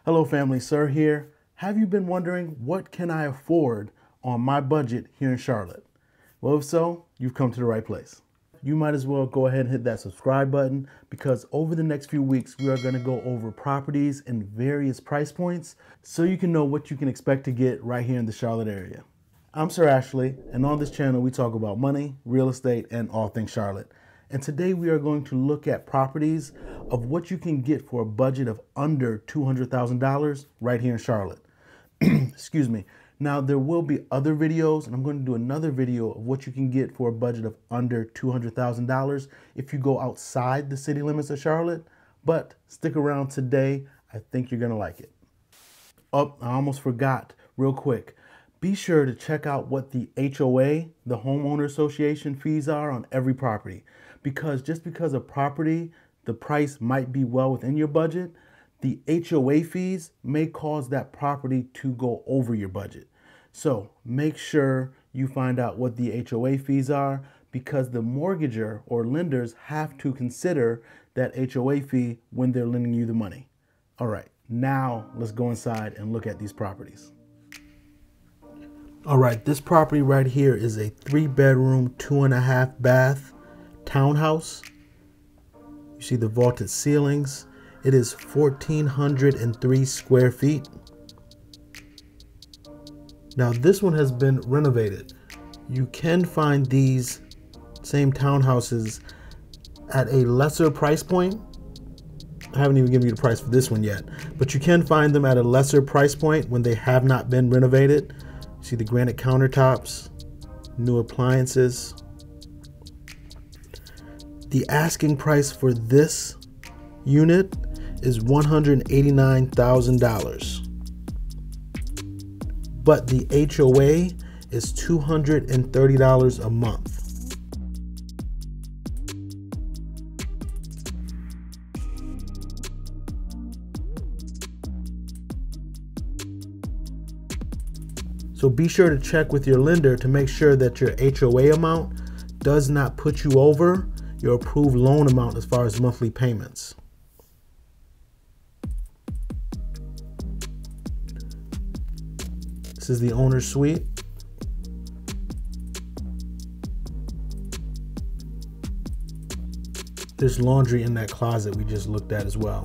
Hello family, Sir here. Have you been wondering what can I afford on my budget here in Charlotte? Well, if so, you've come to the right place. You might as well go ahead and hit that subscribe button because over the next few weeks, we are going to go over properties in various price points so you can know what you can expect to get right here in the Charlotte area. I'm Sir Ashley, and on this channel, we talk about money, real estate, and all things Charlotte. And today we are going to look at properties of what you can get for a budget of under $200,000 right here in Charlotte. Excuse me. Now there will be other videos, and I'm going to do another video of what you can get for a budget of under $200,000 if you go outside the city limits of Charlotte. But stick around today. I think you're going to like it. Oh, I almost forgot real quick. Be sure to check out what the HOA, the Homeowner Association fees are on every property. Because just because a property, the price might be well within your budget, the HOA fees may cause that property to go over your budget. So make sure you find out what the HOA fees are because the mortgager or lenders have to consider that HOA fee when they're lending you the money. All right, now let's go inside and look at these properties. All right, this property right here is a 3-bedroom, 2.5 bath townhouse. You see the vaulted ceilings. It is 1,403 square feet. Now this one has been renovated. You can find these same townhouses at a lesser price point. I haven't even given you the price for this one yet, but you can find them at a lesser price point when they have not been renovated. You see the granite countertops, new appliances. The asking price for this unit is $189,000. But the HOA is $230 a month. So be sure to check with your lender to make sure that your HOA amount does not put you over your approved loan amount as far as monthly payments. This is the owner's suite. There's laundry in that closet we just looked at as well.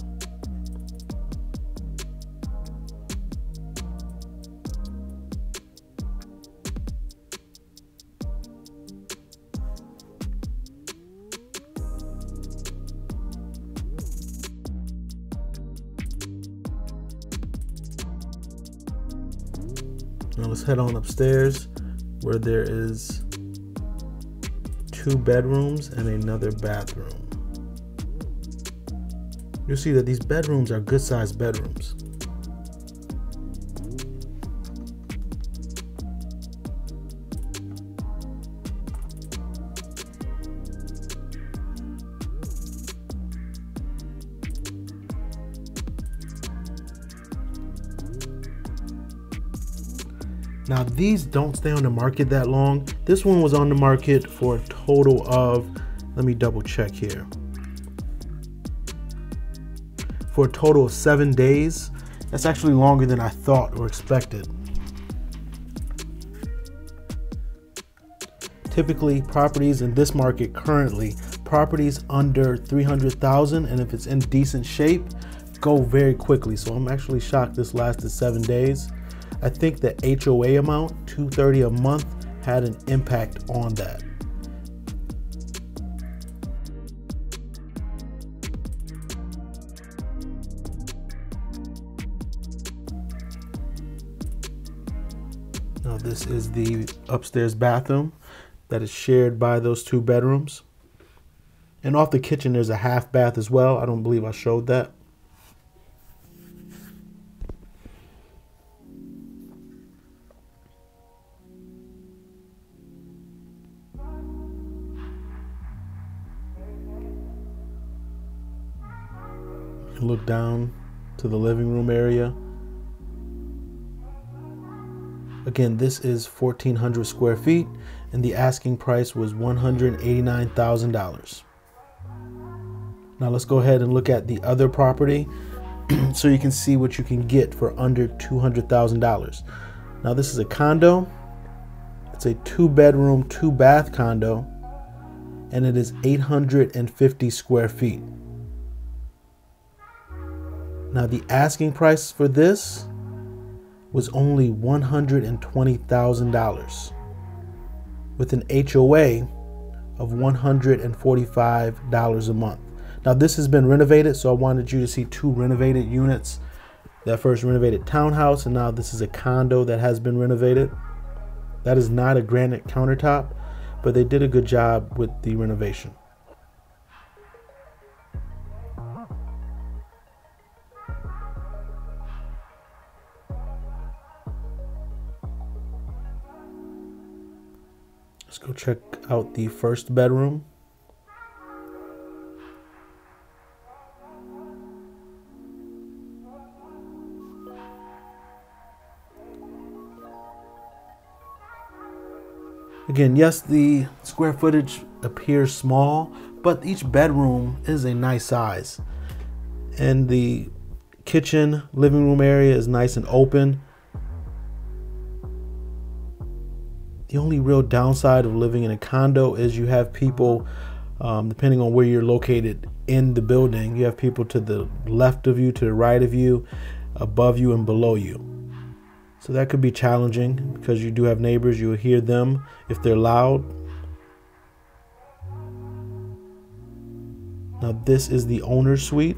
Now let's head on upstairs where there is 2 bedrooms and another bathroom. You'll see that these bedrooms are good sized bedrooms. Now these don't stay on the market that long. This one was on the market for a total of, let me double check here. For a total of 7 days. That's actually longer than I thought or expected. Typically properties in this market currently, properties under 300,000 and if it's in decent shape, go very quickly. So I'm actually shocked this lasted 7 days. I think the HOA amount, $230 a month, had an impact on that. Now this is the upstairs bathroom that is shared by those 2 bedrooms. And off the kitchen there's a half bath as well. I don't believe I showed that. Look down to the living room area. Again, this is 1,400 square feet and the asking price was $189,000. Now let's go ahead and look at the other property so you can see what you can get for under $200,000. Now this is a condo. It's a 2-bedroom, 2-bath condo, and it is 850 square feet. Now the asking price for this was only $120,000 with an HOA of $145 a month. Now this has been renovated, so I wanted you to see 2 renovated units. That first renovated townhouse, and now this is a condo that has been renovated. That is not a granite countertop, but they did a good job with the renovation. Let's go check out the first bedroom. Again, yes, the square footage appears small, but each bedroom is a nice size. And the kitchen, living room area is nice and open. The only real downside of living in a condo is you have people, depending on where you're located in the building, you have people to the left of you, to the right of you, above you, and below you. So that could be challenging because you do have neighbors. You'll hear them if they're loud. Now this is the owner's suite.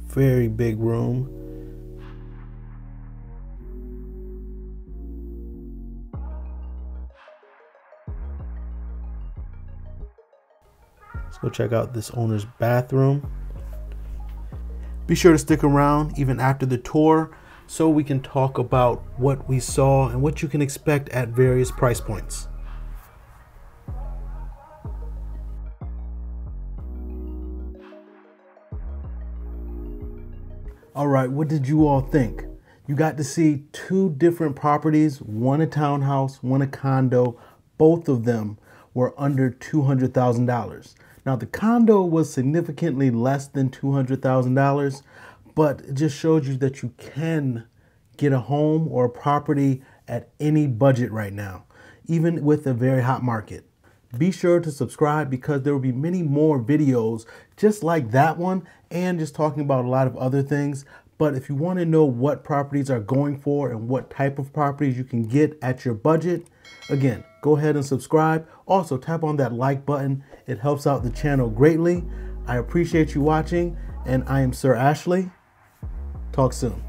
Very big room. Let's go check out this owner's bathroom. Be sure to stick around even after the tour so we can talk about what we saw and what you can expect at various price points. All right, what did you all think? You got to see 2 different properties, one a townhouse, one a condo. Both of them were under $200,000. Now the condo was significantly less than $200,000, but it just showed you that you can get a home or a property at any budget right now, even with a very hot market. Be sure to subscribe because there will be many more videos just like that one and just talking about a lot of other things. But if you want to know what properties are going for and what type of properties you can get at your budget, again, go ahead and subscribe. Also, tap on that like button. It helps out the channel greatly. I appreciate you watching, and I am Sir Ashley. Talk soon.